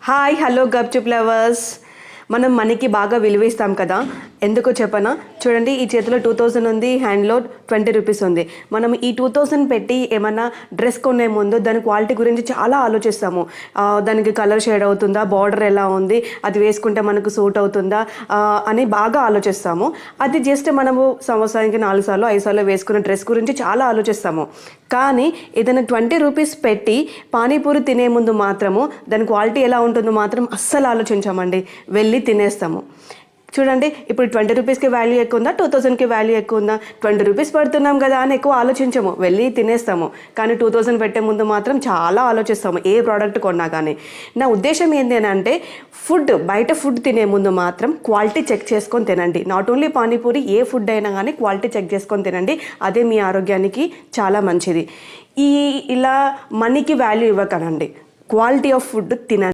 Hi hello గప్చుప్ lovers. మనం మనీకి బాగా విలువ ఇస్తాం కదా, ఎందుకో చెప్పనా? చూడండి, ఈ చేతిలో 2000 ఉంది, హ్యాండ్లో 20 రూపీస్ ఉంది. మనం ఈ 2000 పెట్టి ఏమన్నా డ్రెస్ కొనే ముందు దాని క్వాలిటీ గురించి చాలా ఆలోచిస్తాము. దానికి కలర్ షేడ్ అవుతుందా, బార్డర్ ఎలా ఉంది, అది వేసుకుంటే మనకు సూట్ అవుతుందా అని బాగా ఆలోచిస్తాము. అది జస్ట్ మనము సంవత్సరానికి 4 సార్లు 5 సార్లు వేసుకునే డ్రెస్ గురించి చాలా ఆలోచిస్తాము. కానీ ఏదైనా 20 రూపీస్ పెట్టి పానీపూరి తినే ముందు మాత్రము దాని క్వాలిటీ ఎలా ఉంటుందో మాత్రం అస్సలు ఆలోచించామండి, వెళ్ళి తినేస్తాము. చూడండి, ఇప్పుడు 20 రూపీస్కి వాల్యూ ఎక్కువ ఉందా, 2000కి వాల్యూ ఎక్కువ ఉందా? 20 రూపీస్ పడుతున్నాం కదా అని ఎక్కువ ఆలోచించము, వెళ్ళి తినేస్తాము. కానీ 2000 పెట్టే ముందు మాత్రం చాలా ఆలోచిస్తాము ఏ ప్రోడక్ట్ కొన్నా కానీ. నా ఉద్దేశం ఏంటి అంటే, బయట ఫుడ్ తినే ముందు మాత్రం క్వాలిటీ చెక్ చేసుకొని తినండి. Not only panipuri, A food అయినా కానీ క్వాలిటీ చెక్ చేసుకొని తినండి. అదే మీ ఆరోగ్యానికి చాలా మంచిది. ఇలా మనీకి వాల్యూ ఇవ్వకనండి, క్వాలిటీ ఆఫ్ ఫుడ్ తినండి.